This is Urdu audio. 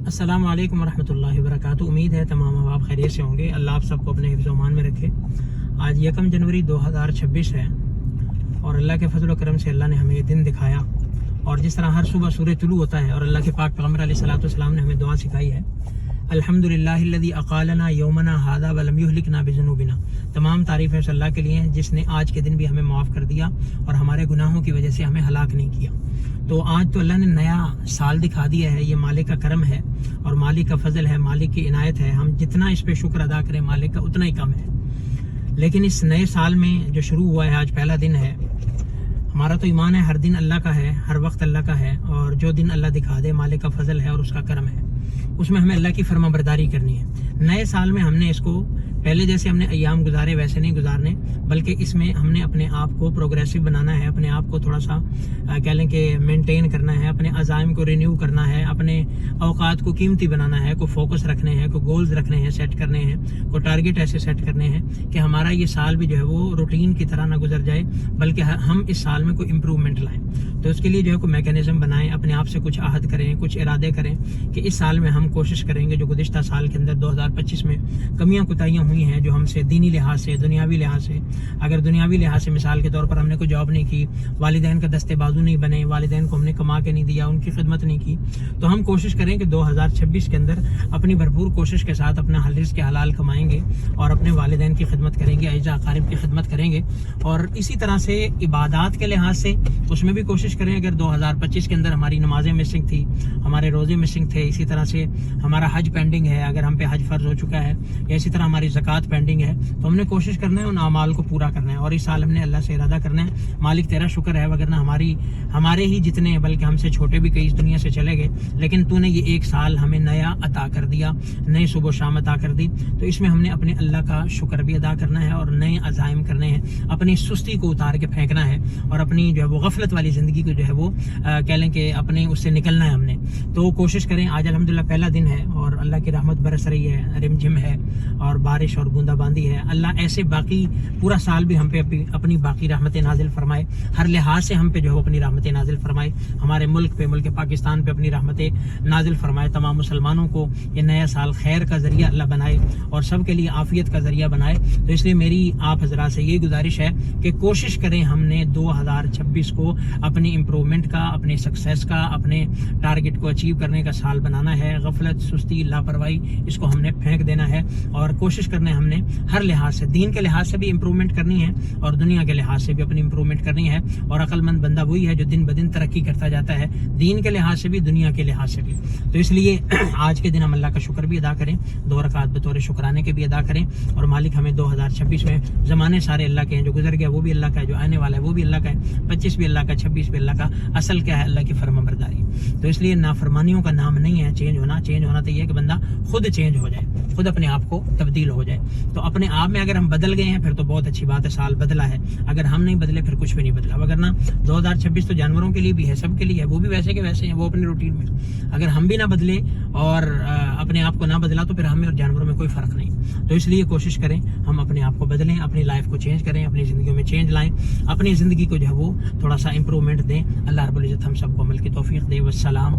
السلام علیکم ورحمۃ اللہ وبرکاتہ۔ امید ہے تمام احباب خیریت سے ہوں گے۔ اللہ آپ سب کو اپنے حفظ و امان میں رکھے۔ آج 1 جنوری 2026 ہے اور اللہ کے فضل و کرم سے اللہ نے ہمیں یہ دن دکھایا، اور جس طرح ہر صبح سورج طلوع ہوتا ہے اور اللہ کے پاک پیغمبر علیہ الصلوۃ والسلام نے ہمیں دعا سکھائی ہے، الحمدللہ الذی اقالنا یومنا ھذا ولم یہلکنا بذنوبنا۔ تمام تعریفیں اس اللہ کے لیے ہیں جس نے آج کے دن بھی ہمیں معاف کر دیا اور ہمارے گناہوں کی وجہ سے ہمیں ہلاک نہیں کیا۔ تو آج تو اللہ نے نیا سال دکھا دیا ہے، یہ مالک کا کرم ہے اور مالک کا فضل ہے، مالک کی عنایت ہے۔ ہم جتنا اس پہ شکر ادا کریں مالک کا اتنا ہی کم ہے۔ لیکن اس نئے سال میں جو شروع ہوا ہے، آج پہلا دن ہے، ہمارا تو ایمان ہے ہر دن اللہ کا ہے، ہر وقت اللہ کا ہے، اور جو دن اللہ دکھا دے مالک کا فضل ہے اور اس کا کرم ہے، اس میں ہمیں اللہ کی فرما برداری کرنی ہے۔ نئے سال میں ہم نے اس کو پہلے جیسے ہم نے ایام گزارے ویسے نہیں گزارنے، بلکہ اس میں ہم نے اپنے آپ کو پروگریسو بنانا ہے، اپنے آپ کو تھوڑا سا کہہ لیں کہ مینٹین کرنا ہے، اپنے عزائم کو رینیو کرنا ہے، اپنے اوقات کو قیمتی بنانا ہے، کو فوکس رکھنے ہیں، کو گولز رکھنے ہیں، سیٹ کرنے ہیں، کو ٹارگٹ ایسے سیٹ کرنے ہیں کہ ہمارا یہ سال بھی جو ہے وہ روٹین کی طرح نہ گزر جائے، بلکہ ہم اس سال میں کوئی امپرومنٹ لائیں۔ تو اس کے لیے جو ہے کوئی میکینزم بنائیں، اپنے آپ سے کچھ عہد کریں، کچھ ارادے کریں کہ اس سال میں ہم کوشش کریں گے جو گزشتہ سال کے اندر 2025 میں کمیاں کوتاہیاں ہوئی ہیں، جو ہم سے دینی لحاظ سے، دنیاوی لحاظ سے، اگر دنیاوی لحاظ سے مثال کے طور پر ہم نے کوئی جاب نہیں کی، والدین کا دستے بازو نہیں بنے، والدین کو ہم نے کما کے نہیں دیا، ان کی خدمت نہیں کی، تو ہم کوشش کریں کہ 2026 کے اندر اپنی بھرپور کوشش کے ساتھ اپنا رزق کے حلال کمائیں گے اور اپنے والدین کی خدمت کریں گے، اعزا اقارب کی خدمت کریں گے، اور اسی طرح سے عبادات کے لحاظ سے اس میں بھی کوشش کریں۔ اگر 2025 کے اندر ہماری نمازیں مسنگ تھی، ہمارے روزے مسنگ تھے، اسی طرح سے ہمارا حج پینڈنگ ہے، اگر ہم پہ حج فرض ہو چکا ہے، یا اسی طرح ہماری زکوٰۃ پینڈنگ ہے، تو ہم نے کوشش کرنا ہے ان اعمال کو پورا کرنا ہے، اور اس سال ہم نے اللہ سے ارادہ کرنا ہے مالک تیرا شکر ہے، وگرنہ ہمارے ہی جتنے بلکہ ہم سے چھوٹے بھی کئی اس دنیا سے چلے گئے، لیکن تو نے یہ ایک سال ہمیں نیا عطا کر دیا، نئی صبح و شام عطا کر دی، تو اس میں ہم نے اپنے اللہ کا شکر بھی ادا کرنا ہے اور نئے عزائم کرنے ہیں، اپنی سستی کو اتار کے پھینکنا ہے اور اپنی جو ہے وہ غفلت والی زندگی کو جو ہے وہ کہہ لیں کہ اپنے اس سے نکلنا ہے ہم نے۔ تو کوشش کریں۔ آج الحمدللہ پہلا دن ہے اور اللہ کی رحمت برس رہی ہے، رم جھم ہے اور بارش اور بوندا باندی ہے۔ اللہ ایسے باقی پورا سال بھی ہم پہ اپنی باقی رحمتیں نازل فرمائے، ہر لحاظ سے ہم پہ جو ہے اپنی رحمتیں نازل فرمائے، ہمارے ملک پہ، ملک پاکستان پہ اپنی رحمتیں نازل فرمائے، تمام مسلمانوں کو یہ نیا سال خیر کا ذریعہ اللہ بنائے اور سب کے لیے عافیت کا ذریعہ بنائے۔ تو اس لیے میری آپ حضرات سے یہ گزارش ہے کہ کوشش کریں ہم نے 2026 کو اپنی امپرومنٹ کا، اپنے سکسیس کا، اپنے ٹارگٹ کو اچیو کرنے کا سال بنانا ہے۔ غفلت، سستی، لاپرواہی اس کو ہم نے پھینک دینا ہے اور کوشش کرنا ہے ہم نے ہر لحاظ سے، دین کے لحاظ سے بھی امپرومنٹ کرنی ہے اور دنیا کے لحاظ سے بھی اپنی امپرومنٹ کرنی ہے، اور عقل مند بندہ وہی ہے جو دن بدن ترقی کرتا جاتا ہے، دین کے لحاظ سے بھی، دنیا کے لحاظ سے بھی۔ تو اس لیے آج کے دن ہم اللہ کا شکر بھی ادا کریں، 2 رکعت بطور شکرانے کے بھی ادا کریں، اور مالک ہمیں 2026 میں زمانے سارے اللہ کے ہیں، جو گزر گیا وہ بھی اللہ کا ہے، جو آنے والا ہے وہ بھی اللہ کا ہے، 25 بھی اللہ کا، 26 بھی اللہ کا۔ اصل کیا ہے؟ اللہ کی فرما برداری۔ تو اس لیے نافرمانیوں کا نام نہیں ہے چینج ہونا تو یہ ہے کہ بندہ خود چینج ہو جائے، خود اپنے آپ کو تبدیل ہو جائے۔ تو اپنے آپ میں اگر ہم بدل گئے ہیں پھر تو بہت اچھی بات ہے، سال بدلا ہے۔ اگر ہم نہیں بدلے پھر کچھ بھی نہیں بدلا، وگرنہ 2026 تو جانوروں کے لیے بھی ہے، سب کے لیے ہے، وہ بھی ویسے کے ویسے ہیں، وہ اپنی روٹین میں۔ اگر ہم بھی نہ بدلے اور اپنے آپ کو نہ بدلا تو پھر ہمیں اور جانوروں میں کوئی فرق نہیں۔ تو اس لیے کوشش کریں ہم اپنے آپ کو بدلیں، اپنی لائف کو چینج کریں، اپنی زندگیوں میں چینج لائیں، اپنی زندگی کو جو ہے وہ تھوڑا سا امپرومنٹ دیں۔ اللہ رب العزت ہم سب کو عمل کی توفیق دے۔ والسلام